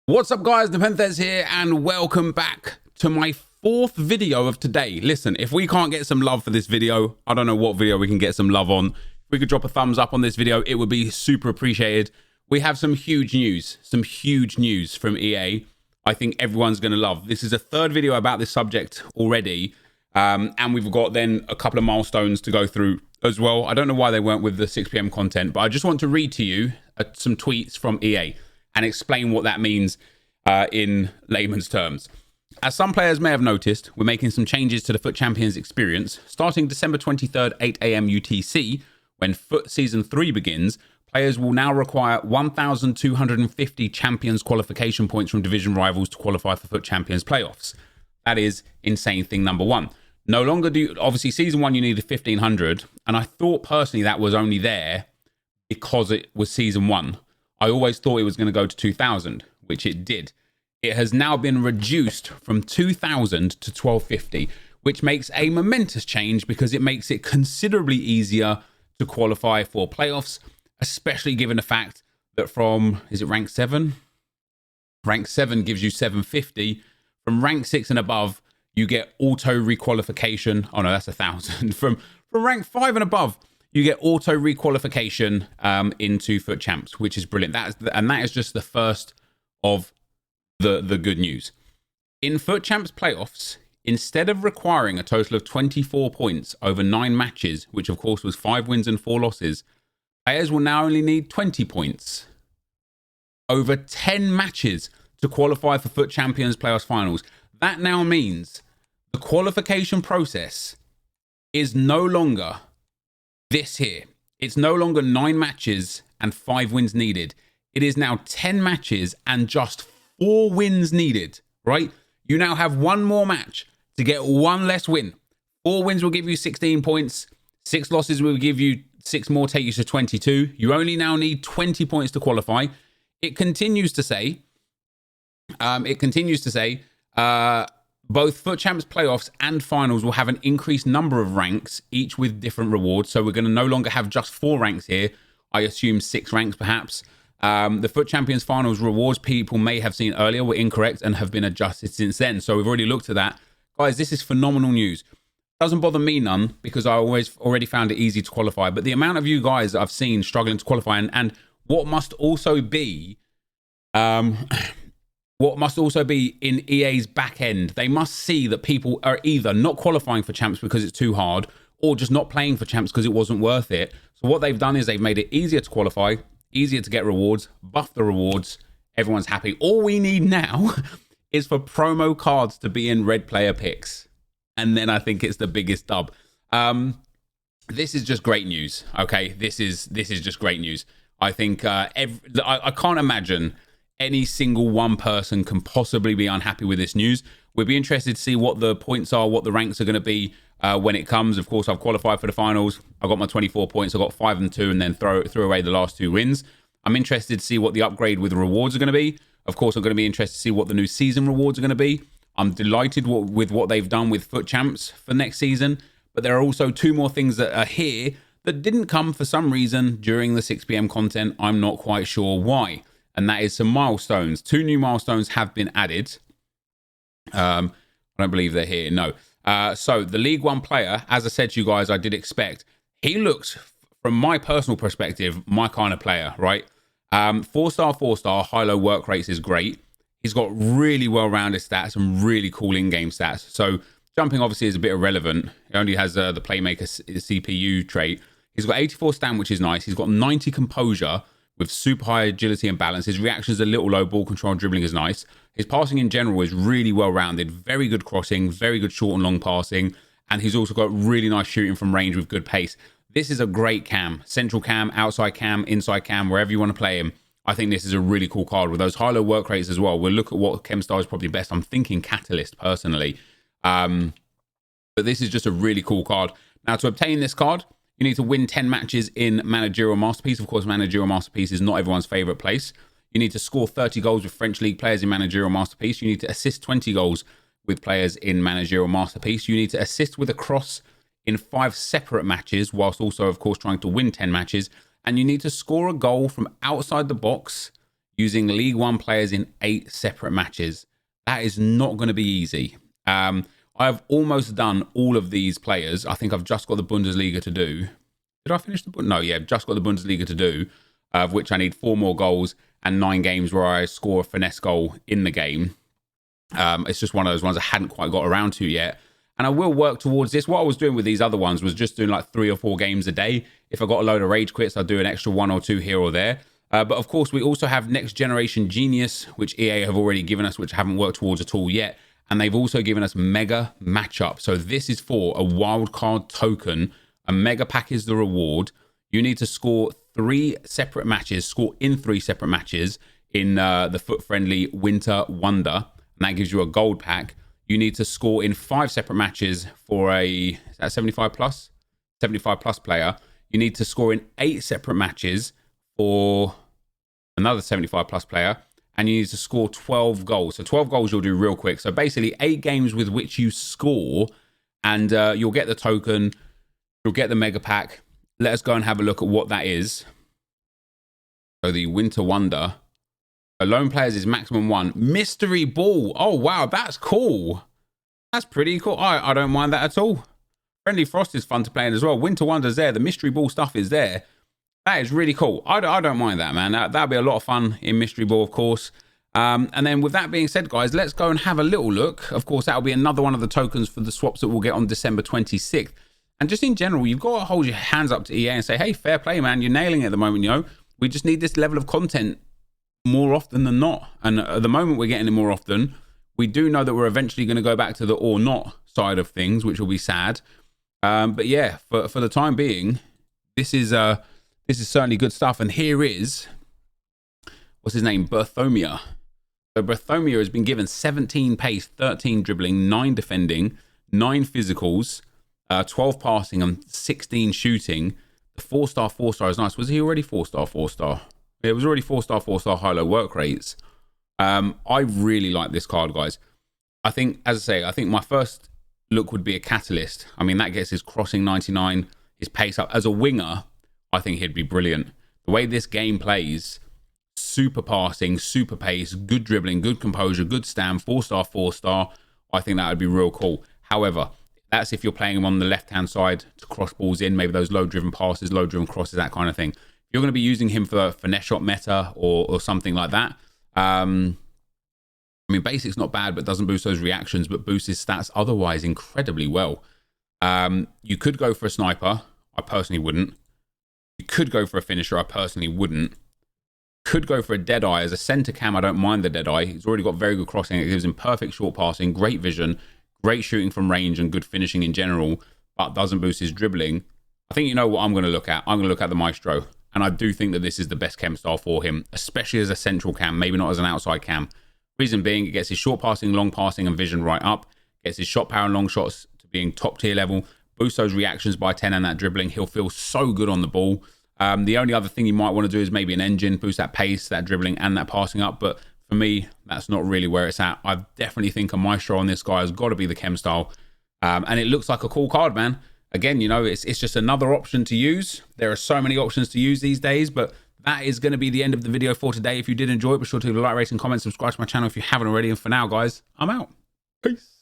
What's up guys, NepentheZ here and welcome back to my fourth video of today. Listen, if we can't get some love for this video, I don't know what video we can get some love on. If we could drop a thumbs up on this video, it would be super appreciated. We have some huge news from EA. I think everyone's going to love. This is a third video about this subject already. And we've got then a couple of milestones to go through as well. I don't know why they weren't with the 6 PM content, but I just want to read to you some tweets from EA and explain what that means in layman's terms. As some players may have noticed, we're making some changes to the FUT Champions experience. Starting December 23rd, 8 AM UTC, when FUT Season 3 begins, players will now require 1,250 Champions qualification points from division rivals to qualify for FUT Champions playoffs. That is insane thing number one. No longer do, obviously Season 1 you needed 1,500, and I thought personally that was only there because it was Season 1. I always thought it was going to go to 2,000, which it did. It has now been reduced from 2,000 to 1,250, which makes a momentous change because it makes it considerably easier to qualify for playoffs, especially given the fact that from, is it rank 7? Rank 7 gives you 750. From rank 6 and above, you get auto requalification. Oh no, that's 1,000. From rank 5 and above, you get auto requalification into FUT Champs, which is brilliant. That is just the first of the good news. In FUT Champs playoffs, instead of requiring a total of 24 points over 9 matches, which of course was 5 wins and 4 losses, players will now only need 20 points over 10 matches to qualify for FUT Champions playoffs finals. That now means the qualification process is no longer this here. It's no longer 9 matches and 5 wins needed. It is now 10 matches and just 4 wins needed, right? You now have one more match to get one less win. 4 wins will give you 16 points. 6 losses will give you 6 more, take you to 22. You only now need 20 points to qualify. It continues to say, both FUT Champs playoffs and finals will have an increased number of ranks, each with different rewards. So we're going to no longer have just 4 ranks here. I assume 6 ranks perhaps. The FUT Champions finals rewards people may have seen earlier were incorrect and have been adjusted since then. So we've already looked at that. Guys, this is phenomenal news. Doesn't bother me none because I already found it easy to qualify. But the amount of you guys that I've seen struggling to qualify and what must also be... what must also be in EA's back end, they must see that people are either not qualifying for champs because it's too hard or just not playing for champs because it wasn't worth it. So what they've done is they've made it easier to qualify, easier to get rewards, buff the rewards. Everyone's happy. All we need now is for promo cards to be in red player picks. And then I think it's the biggest dub. This is just great news. Okay, this is just great news. I think I can't imagine any single one person can possibly be unhappy with this news. We'll be interested to see what the points are, what the ranks are going to be when it comes. Of course, I've qualified for the finals. I got my 24 points. I got 5 and 2 and then threw away the last 2 wins. I'm interested to see what the upgrade with the rewards are going to be. Of course, I'm going to be interested to see what the new season rewards are going to be. I'm delighted with what they've done with FUT Champs for next season. But there are also 2 more things that are here that didn't come for some reason during the 6 PM content. I'm not quite sure why. And that is some milestones. 2 new milestones have been added. I don't believe they're here. No. So the League One player, as I said to you guys, I did expect. He looks, from my personal perspective, my kind of player, right? 4-star, high-low work rates is great. He's got really well-rounded stats and really cool in-game stats. So jumping obviously is a bit irrelevant. He only has the Playmaker CPU trait. He's got 84 stand, which is nice. He's got 90 composure with super high agility and balance. His reaction is a little low. Ball control and dribbling is nice. His passing in general is really well-rounded. Very good crossing, very good short and long passing. And he's also got really nice shooting from range with good pace. This is a great cam. Central cam, outside cam, inside cam, wherever you want to play him. I think this is a really cool card with those high-low work rates as well. We'll look at what chem style is probably best. I'm thinking Catalyst, personally. But this is just a really cool card. Now, to obtain this card, you need to win 10 matches in Managerial Masterpiece. Of course, Managerial Masterpiece is not everyone's favorite place. You need to score 30 goals with French League players in Managerial Masterpiece. You need to assist 20 goals with players in Managerial Masterpiece. You need to assist with a cross in 5 separate matches, whilst also, of course, trying to win 10 matches. And you need to score a goal from outside the box using League One players in 8 separate matches. That is not going to be easy. I've almost done all of these players. I think I've just got the Bundesliga to do. Did I finish the... No, yeah, just got the Bundesliga to do, of which I need 4 more goals and 9 games where I score a finesse goal in the game. It's just one of those ones I hadn't quite got around to yet. And I will work towards this. What I was doing with these other ones was just doing like 3 or 4 games a day. If I got a load of rage quits, I'd do an extra 1 or 2 here or there. But of course, we also have Next Generation Genius, which EA have already given us, which I haven't worked towards at all yet. And they've also given us Mega Matchup. So this is for a wildcard token. A Mega Pack is the reward. You need to score 3 separate matches, score in 3 separate matches in the foot-friendly Winter Wonder. And that gives you a gold pack. You need to score in 5 separate matches for a 75 plus player. You need to score in 8 separate matches for another 75 plus player. And you need to score 12 goals. So 12 goals you'll do real quick. So basically 8 games with which you score, and you'll get the token, you'll get the mega pack. Let us go and have a look at what that is. So the Winter Wonder. Lone players is maximum 1. Mystery ball. Oh, wow, that's cool. That's pretty cool. I don't mind that at all. Friendly Frost is fun to play in as well. Winter Wonder's there. The mystery ball stuff is there. That is really cool. I don't mind that, man. That'll be a lot of fun in Mystery Ball, of course. And then with that being said, guys, let's go and have a little look. Of course, that'll be another one of the tokens for the swaps that we'll get on December 26th. And just in general, you've got to hold your hands up to EA and say, hey, fair play, man. You're nailing it at the moment, you know. We just need this level of content more often than not. And at the moment, we're getting it more often. We do know that we're eventually going to go back to the or not side of things, which will be sad. But yeah, for the time being, this is certainly good stuff. And here is, what's his name? Berthomir. So Berthomir has been given 17 pace, 13 dribbling, 9 defending, 9 physicals, 12 passing, and 16 shooting. The 4-star is nice. Was he already 4-star, 4-star? Yeah, it was already 4-star, 4-star high-low work rates. I really like this card, guys. I think, as I say, I think my first look would be a Catalyst. I mean, that gets his crossing 99, his pace up. As a winger, I think he'd be brilliant. The way this game plays, super passing, super pace, good dribbling, good composure, good stand, 4-star, 4-star. I think that would be real cool. However, that's if you're playing him on the left-hand side to cross balls in, maybe those low-driven passes, low-driven crosses, that kind of thing. If you're going to be using him for finesse shot meta or something like that, I mean, basic's not bad, but doesn't boost those reactions, but boosts his stats otherwise incredibly well. You could go for a sniper. I personally wouldn't. You could go for a finisher. I personally wouldn't. Could go for a Deadeye. As a centre cam, I don't mind the Deadeye. He's already got very good crossing. It gives him perfect short passing, great vision, great shooting from range, and good finishing in general, but doesn't boost his dribbling. I think you know what I'm going to look at. I'm going to look at the Maestro. And I do think that this is the best chem style for him, especially as a central cam, maybe not as an outside cam. Reason being, it gets his short passing, long passing, and vision right up. Gets his shot power and long shots to being top tier level. Boosts those reactions by 10 and that dribbling. He'll feel so good on the ball. The only other thing you might want to do is maybe an engine, boost that pace, that dribbling, and that passing up. But for me, that's not really where it's at. I definitely think a Maestro on this guy has got to be the chem style. And it looks like a cool card, man. Again, you know, it's just another option to use. There are so many options to use these days, but that is going to be the end of the video for today. If you did enjoy it, be sure to leave a like, rate, and comment. Subscribe to my channel if you haven't already. And for now, guys, I'm out. Peace.